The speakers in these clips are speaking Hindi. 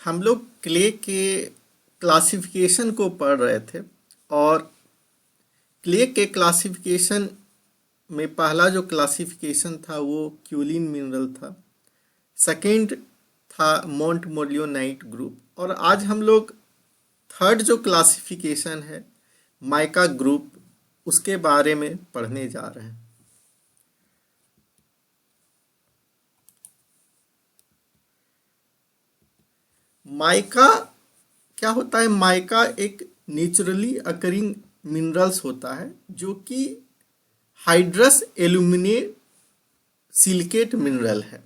हम लोग क्ले के क्लासिफिकेशन को पढ़ रहे थे और क्ले के क्लासिफिकेशन में पहला जो क्लासिफिकेशन था वो क्यूलिन मिनरल था। सेकंड था मोंटमोलियोनाइट ग्रुप और आज हम लोग थर्ड जो क्लासिफिकेशन है माइका ग्रुप उसके बारे में पढ़ने जा रहे हैं। माइका क्या होता है? माइका एक नेचुरली अकरिंग मिनरल्स होता है जो कि हाइड्रस एल्यूमिनेट सिलिकेट मिनरल है।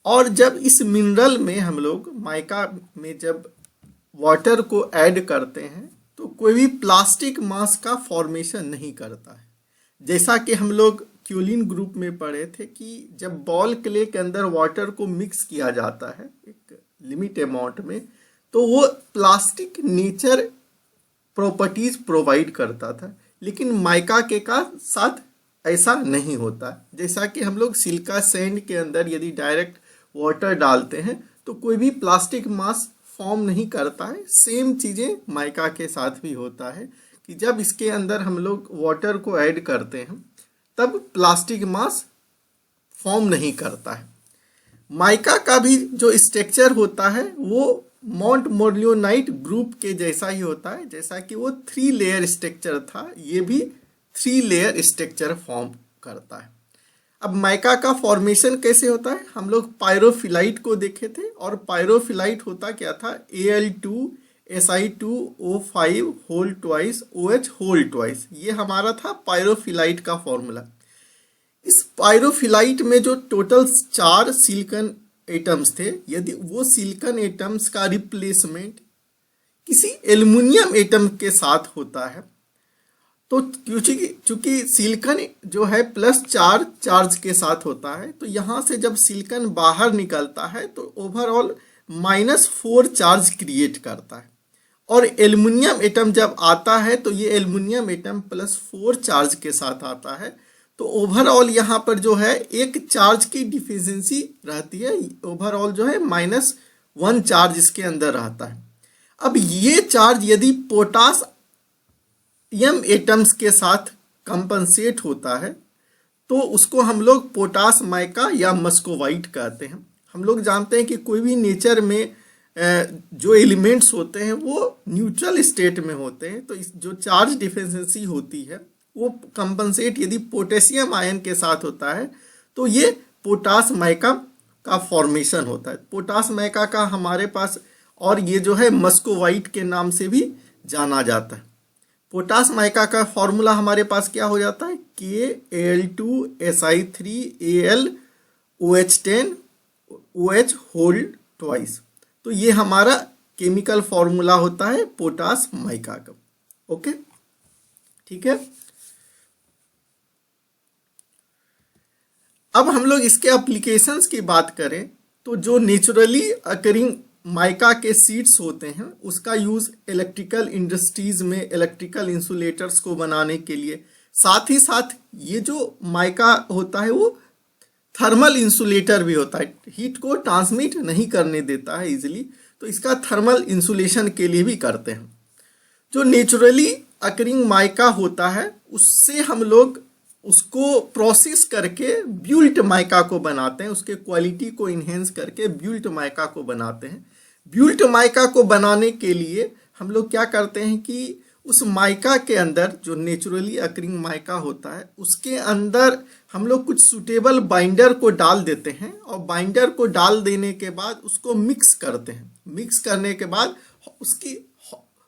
और जब इस मिनरल में हम लोग माइका में जब वाटर को ऐड करते हैं तो कोई भी प्लास्टिक मास का फॉर्मेशन नहीं करता है। जैसा कि हम लोग क्यूलिन ग्रुप में पढ़े थे कि जब बॉल क्ले के अंदर वाटर को मिक्स किया जाता है एक लिमिट अमाउंट में तो वो प्लास्टिक नेचर प्रॉपर्टीज प्रोवाइड करता था, लेकिन माइका के का साथ ऐसा नहीं होता। जैसा कि हम लोग सिलिका सैंड के अंदर यदि डायरेक्ट वाटर डालते हैं तो कोई भी प्लास्टिक मास फॉर्म नहीं करता है। सेम चीज़ें माइका के साथ भी होता है कि जब इसके अंदर हम लोग वाटर को ऐड करते हैं तब प्लास्टिक मास फॉर्म नहीं करता है। माइका का भी जो स्ट्रक्चर होता है वो मोंटमोलियोनाइट ग्रुप के जैसा ही होता है। जैसा कि वो 3 लेयर स्ट्रक्चर था, ये भी 3 लेयर स्ट्रक्चर फॉर्म करता है। अब माइका का फॉर्मेशन कैसे होता है? हम लोग पायरोफिलाइट को देखे थे और पायरोफिलाइट होता क्या था? Al2Si2O5 whole twice OH whole twice, ये हमारा था पायरोफिलाइट का फॉर्मूला। इस पायरोफिलाइट में जो टोटल 4 सिलिकॉन एटम्स थे, यदि वो सिलिकॉन एटम्स का रिप्लेसमेंट किसी एल्युमिनियम एटम के साथ होता है तो चूंकि सिलिकॉन जो है +4 चार्ज के साथ होता है तो यहाँ से जब सिलिकॉन बाहर निकलता है तो ओवरऑल -4 चार्ज क्रिएट करता है। और एल्युमिनियम एटम जब आता है तो ये एल्युमिनियम एटम +4 चार्ज के साथ आता है तो ओवरऑल यहाँ पर जो है एक चार्ज की डिफिशिएंसी रहती है। ओवरऑल जो है -1 चार्ज इसके अंदर रहता है। अब ये चार्ज यदि पोटासियम एटम्स के साथ कंपनसेट होता है तो उसको हम लोग पोटास माइका या मस्कोवाइट कहते हैं। हम लोग जानते हैं कि कोई भी नेचर में जो एलिमेंट्स होते हैं वो न्यूट्रल स्टेट में होते हैं, तो इस जो चार्ज डिफिशिएंसी होती है वो कंपनसेट यदि पोटेशियम आयन के साथ होता है तो ये पोटास माइका का फॉर्मेशन होता है। पोटास माइका का हमारे पास और ये जो है मस्कोवाइट के नाम से भी जाना जाता है। पोटास माइका का फॉर्मूला हमारे पास क्या हो जाता है? KAl2Si3AlOH10OH whole twice. तो ये हमारा केमिकल फॉर्मूला होता है पोटास माइका का। ओके, ठीक है। अब हम लोग इसके एप्लीकेशंस की बात करें तो जो नेचुरली अकरिंग माइका के सीड्स होते हैं उसका यूज़ इलेक्ट्रिकल इंडस्ट्रीज में इलेक्ट्रिकल इंसुलेटर्स को बनाने के लिए, साथ ही साथ ये जो माइका होता है वो थर्मल इंसुलेटर भी होता है। हीट को ट्रांसमिट नहीं करने देता है इजीली, तो इसका थर्मल इंसुलेशन के लिए भी करते हैं। जो नेचुरली अकरिंग माइका होता है उससे हम लोग उसको प्रोसेस करके ब्यूल्ट माइका को बनाते हैं, उसके क्वालिटी को इन्हेंस करके ब्यूल्ट माइका को बनाते हैं। ब्यूल्ट माइका को बनाने के लिए हम लोग क्या करते हैं कि उस माइका के अंदर जो नेचुरली अकरिंग माइका होता है उसके अंदर हम लोग कुछ सूटेबल बाइंडर को डाल देते हैं और बाइंडर को डाल देने के बाद उसको मिक्स करते हैं। मिक्स करने के बाद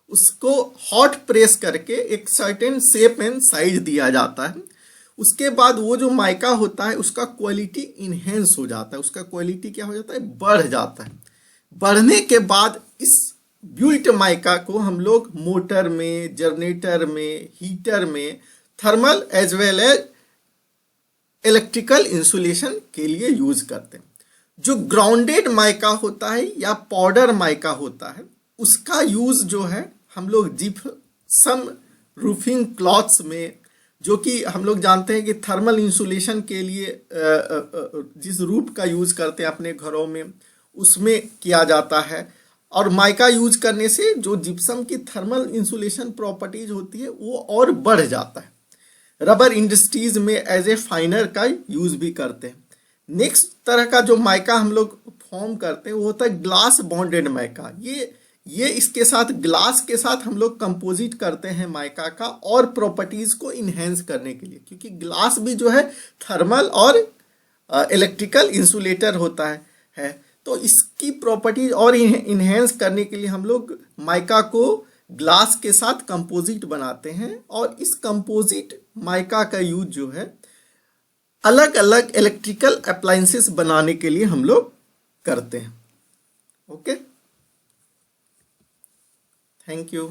उसको हॉट प्रेस करके एक सर्टेन शेप एंड साइज दिया जाता है। उसके बाद वो जो माइका होता है उसका क्वालिटी इन्हेंस हो जाता है, उसका क्वालिटी क्या हो जाता है? बढ़ जाता है। बढ़ने के बाद इस ब्यूल्ट माइका को हम लोग मोटर में, जनरेटर में, हीटर में, thermal as well as electrical insulation के लिए यूज करते हैं। जो ग्राउंडेड माइका होता है या पाउडर माइका होता है उसका यूज जो है हम लोग जिप्सम रूफिंग क्लॉथ्स में, जो कि हम लोग जानते हैं कि थर्मल इंसुलेशन के लिए जिस रूफ का यूज़ करते हैं अपने घरों में उसमें किया जाता है। और माइका यूज करने से जो जिप्सम की थर्मल इंसुलेशन प्रॉपर्टीज होती है वो और बढ़ जाता है। रबर इंडस्ट्रीज में एज ए फाइनर का यूज भी करते हैं। नेक्स्ट तरह का जो माइका हम लोग फॉर्म करते हैं वो होता है ग्लास बॉन्डेड माइका। ये इसके साथ ग्लास के साथ हम लोग कंपोजिट करते हैं माइका का और प्रॉपर्टीज को इन्हेंस करने के लिए, क्योंकि ग्लास भी जो है थर्मल और इलेक्ट्रिकल इंसुलेटर होता है। तो इसकी प्रॉपर्टीज और इन्हेंस करने के लिए हम लोग माइका को ग्लास के साथ कंपोजिट बनाते हैं, और इस कंपोजिट माइका का यूज जो है अलग अलग इलेक्ट्रिकल अप्लायंसेस बनाने के लिए हम लोग करते हैं। Okay, thank you.